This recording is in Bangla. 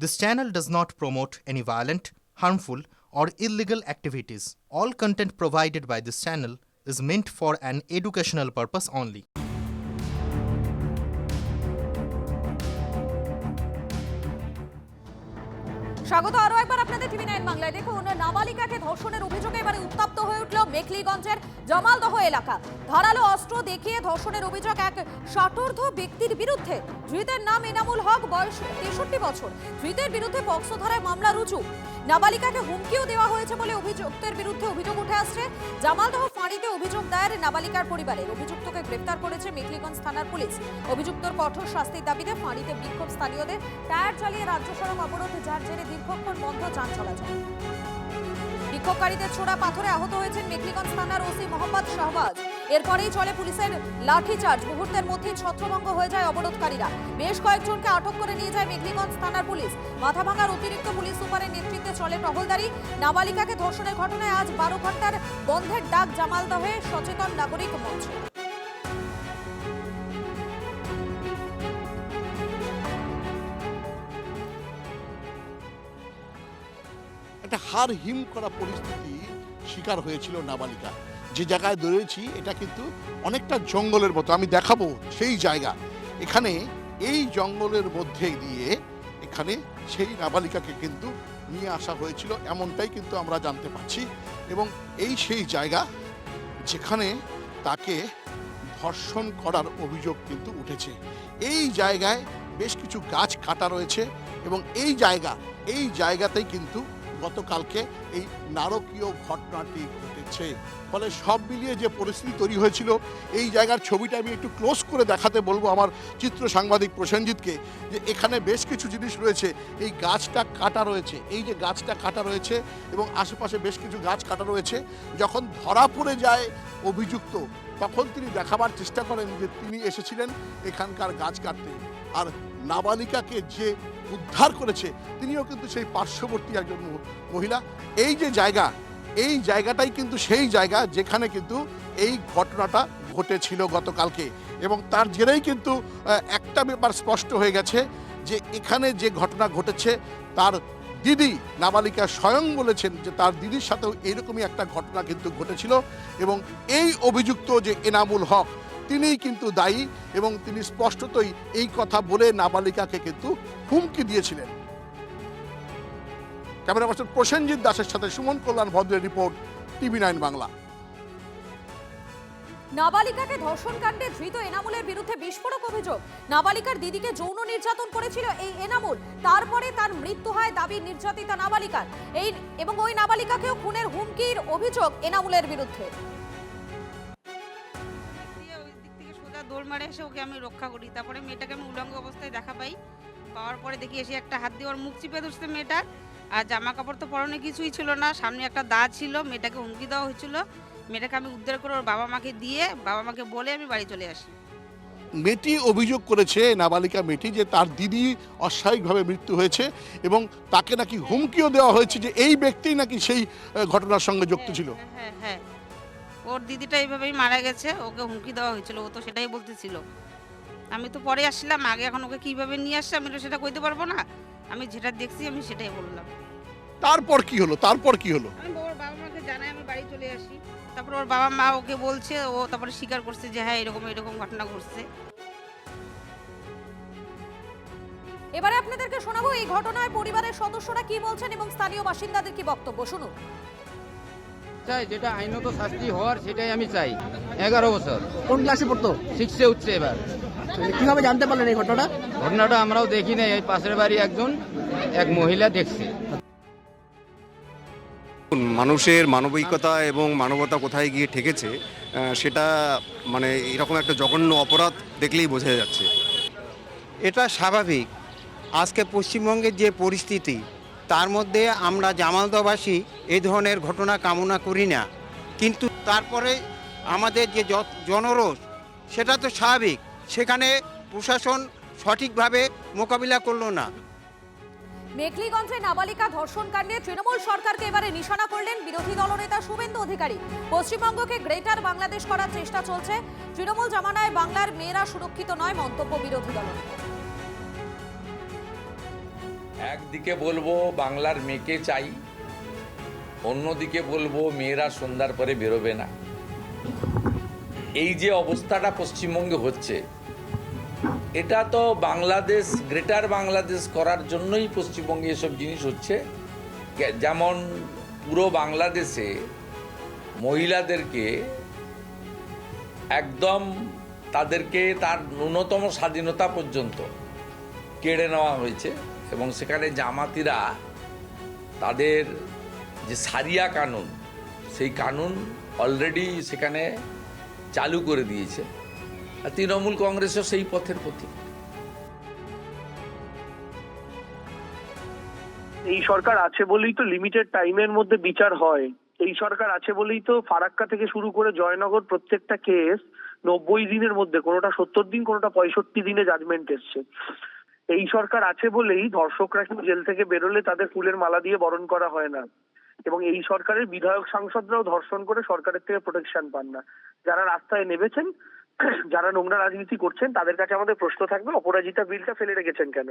This channel does not promote any violent, harmful, or illegal activities. All content provided by this channel is meant for an educational purpose only. স্বাগত আরো একবার আপনাদের টিভি9 বাংলায়। দেখুন, নাবালিকাকে ধর্ষণের অভিযোগে এবারে উত্তপ্ত হয়ে উঠল মেখলিগঞ্জের জামালদহ এলাকা। ধারালো অস্ত্র দেখিয়ে ধর্ষণের অভিযোগ এক ষাটোর্ধ্ব ব্যক্তির বিরুদ্ধে। ধৃতের নাম এনামুল হক, বয়স 63 বছর। ধৃতের বিরুদ্ধে পক্সো ধারায় মামলা রুজু। নাবালিকাকে হুমকিও দেওয়া হয়েছে বলে অভিযুক্তের বিরুদ্ধে অভিযোগ উঠে আসছে। জামালদহ ফাঁড়িতে অভিযোগ দায়ের নাবালিকার পরিবারের। অভিযুক্তকে গ্রেফতার করেছে মেখলিগঞ্জ থানার পুলিশ। অভিযুক্তর কঠোর শাস্তির দাবিতে ফাঁড়িতে বিক্ষোভ স্থানীয়দের। টায়ার চালিয়ে রাজ্য সড়ক অবরোধ, যার জেরে দীর্ঘক্ষণ বন্ধ যান চলাচল। বিক্ষোভকারীদের ছোড়া পাথরে আহত হয়েছেন মেখলিগঞ্জ থানার ওসি মোহাম্মদ শাহবাজ। এরপরেই চলে পুলিশের লাঠিচার্জ। মুহূর্তের মধ্যেই ছত্রভঙ্গ হয়ে যায় অবরোধকারীরা। বেশ কয়েকজনকে আটক করে নিয়ে যায় মেখলিগঞ্জ থানার পুলিশ। মাথাভাঙার অতিরিক্ত পুলিশ সুপারের নেতৃত্বে চলে টহলদারি। নাবালিকাকে ধর্ষণের ঘটনায় আজ 12 ঘন্টার বন্ধের ডাক জামালদহে সচেতন নাগরিক মঞ্চ। একটা হাড় হিম করা পরিস্থিতি শিকার হয়েছিল নাবালিকা। যে জায়গায় দৌড়েছি এটা কিন্তু অনেকটা জঙ্গলের মতো, আমি দেখাবো সেই জায়গা। এখানে এই জঙ্গলের মধ্যে দিয়ে এখানে সেই নাবালিকাকে কিন্তু নিয়ে আসা হয়েছিল, এমনটাই কিন্তু আমরা জানতে পারছি। এবং এই সেই জায়গা যেখানে তাকে ধর্ষণ করার অভিযোগ কিন্তু উঠেছে। এই জায়গায় বেশ কিছু গাছ কাটা রয়েছে এবং এই জায়গাতেই কিন্তু গতকালকে এই নারকীয় ঘটনাটি ঘটেছে। ফলে সব মিলিয়ে যে পরিস্থিতি তৈরি হয়েছিল, এই জায়গার ছবিটা আমি একটু ক্লোজ করে দেখাতে বলবো আমার চিত্র সাংবাদিক প্রসেনজিৎকে, যে এখানে বেশ কিছু জিনিস রয়েছে। এই গাছটা কাটা রয়েছে, এই যে গাছটা কাটা রয়েছে এবং আশেপাশে বেশ কিছু গাছ কাটা রয়েছে। যখন ধরা পড়ে যায় অভিযুক্ত, তখন তিনি দেখাবার চেষ্টা করেন যে তিনি এসেছিলেন এখানকার গাছ কাটতে। আর নাবালিকাকে যে উদ্ধার করেছে তিনিও কিন্তু সেই পার্শ্ববর্তী একজন মহিলা। এই যে জায়গা, এই জায়গাটাই কিন্তু সেই জায়গা যেখানে কিন্তু এই ঘটনাটা ঘটেছিল গতকালকে। এবং তার জেরেই কিন্তু একটা ব্যাপার স্পষ্ট হয়ে গেছে যে এখানে যে ঘটনা ঘটেছে, তার দিদি নাবালিকা স্বয়ং বলেছেন যে তার দিদির সাথেও এইরকমই একটা ঘটনা কিন্তু ঘটেছিল। এবং এই অভিযুক্ত যে এনামুল হক, তিনিই কিন্তু দায়ী এবং তিনি স্পষ্টতই এই কথা বলে নাবালিকাকে কিন্তু হুমকি দিয়েছিলেন। ক্যামেরা পার্সন প্রসেনজিৎ দাসের সাথে সুমন কল্যাণ ভদ্রের রিপোর্ট, টিভি9 বাংলা। নাবালিকাকে ধর্ষণ কাণ্ডে ধৃত এনামুলের বিরুদ্ধে বিস্ফোরক অভিযোগ। নাবালিকার দিদিকে যৌন নির্যাতন করেছিল এই এনামুল। তারপরে তার মৃত্যু হয় দাবি নির্যাতিতা নাবালিকার। এবং ওই নাবালিকাকেও খুনের হুমকির অভিযোগ এনামুলের বিরুদ্ধে। দৌড় মারে এসে ওকে আমি রক্ষা করি। তারপরে মেয়েটাকে আমি উলঙ্গ অবস্থায় দেখা পাওয়ার পরে দেখি এসে একটা হাত দিয়ে ওর মুখ চিপে ধরছে মেয়েটার। আর জামা কাপড় তো পরনে কিছুই ছিল না, সামনে একটা দা ছিল। মেয়েটাকে হুমকি দেওয়া হয়েছিল। মেয়েটাকে আমি উদ্ধার করে ওর বাবা মাকে দিয়ে, বাবা মাকে বলে আমি বাড়ি চলে আসি। মেয়েটি অভিযোগ করেছে, নাবালিকা মেয়েটি, যে তার দিদি অস্বাভাবিকভাবে মৃত্যু হয়েছে এবং তাকে নাকি হুমকিও দেওয়া হয়েছে যে এই ব্যক্তি নাকি সেই ঘটনার সঙ্গে যুক্ত ছিল। হ্যাঁ হ্যাঁ, ওর দিদিটা এইভাবেই মারা গেছে, ওকে হুমকি দেওয়া হয়েছিল, ও তো সেটাই বলতেছিল। আমি তো পরে আসলাম, আগে এখন ওকে কিভাবে নিয়ে আসছে আমি তো সেটা কইতে পারবো না। আমি যেটা দেখছি আমি সেটাই বললাম। তারপর কি হলো? আমি ওর বাবা মাকে জানাই, আমি বাড়ি চলে আসি। তারপর ওর বাবা মা ওকে বলছে, ও তারপরে স্বীকার করছে যে হ্যাঁ এরকম ঘটনা ঘটছে। এবারে আপনাদেরকে শোনাবো এই ঘটনায় পরিবারের সদস্যরা কি বলছেন এবং স্থানীয় বাসিন্দাদের কি বক্তব্য, শুনুন। চাই যেটা আইনত শাস্তি হওয়ার, সেটাই আমি চাই। 11 বছর। কোন ক্লাসে পড়তো? 6-এ উঠছে এবার। কিভাবে জানতে পারলেন এই ঘটনাটা আমরাও দেখি নাই, এই পাশের বাড়ি এক মহিলা দেখছে। মানুষের মানবিকতা এবং মানবতা কোথায় গিয়ে ঠেকেছে সেটা মানে এরকম একটা জঘন্য অপরাধ দেখলেই বোঝা যাচ্ছে। এটা স্বাভাবিক। আজকে পশ্চিমবঙ্গের যে পরিস্থিতি, তার মধ্যে আমরা জামালদহবাসী এই ধরনের ঘটনা কামনা করি না, কিন্তু তারপরে আমাদের যে জনরোষ, সেটা তো স্বাভাবিক। সেখানে প্রশাসন সঠিকভাবে মোকাবিলা করলো না। মেখলিগঞ্জে নাবালিকা ধর্ষণ কাণ্ডে তৃণমূল সরকারকে এবারে নিশানা করলেন বিরোধী দলনেতা শুভেন্দু অধিকারী। পশ্চিমবঙ্গকে গ্রেটার বাংলাদেশ করার চেষ্টা চলছে। তৃণমূল জামানায় বাংলার মেয়েরা সুরক্ষিত নয়, মন্তব্য বিরোধী দলনেতা। একদিকে বলবো বাংলার মেয়েকে চাই, অন্যদিকে বলবো মেয়েরা সন্ধ্যার পরে বেরোবে না। এই যে অবস্থাটা পশ্চিমবঙ্গে হচ্ছে, এটা তো বাংলাদেশ, গ্রেটার বাংলাদেশ করার জন্যই পশ্চিমবঙ্গে এসব জিনিস হচ্ছে। যেমন পুরো বাংলাদেশে মহিলাদেরকে একদম তাদেরকে তার ন্যূনতম স্বাধীনতা পর্যন্ত কেড়ে নেওয়া হয়েছে, এবং সেখানে জামাতিরা তাদের যে সারিয়া কানুন, সেই কানুন অলরেডি সেখানে চালু করে দিয়েছে। আর তৃণমূল কংগ্রেসও সেই পথের পথিক। এই সরকার আছে বলেই তো লিমিটেড টাইমের মধ্যে বিচার হয়। এই সরকার আছে বলেই তো ফারাক্কা থেকে শুরু করে জয়নগর প্রত্যেকটা কেস 90 দিনের মধ্যে, কোনোটা 70 দিন, কোনোটা 65 দিনে জাজমেন্ট এসছে। এই সরকার আছে বলেই ধর্ষকরা কিন্তু জেল থেকে বেরোলে তাদের ফুলের মালা দিয়ে বরণ করা হয় না, এবং এই সরকারের বিধায়ক সাংসদরাও ধর্ষণ করে সরকারের থেকে প্রোটেকশন পান না। যারা রাস্তায় নেমেছেন, যারা নোংরা রাজনীতি করছেন, তাদের কাছে আমাদের প্রশ্ন থাকবে, অপরাজিতা বিলটা ফেলে রেখেছেন কেন?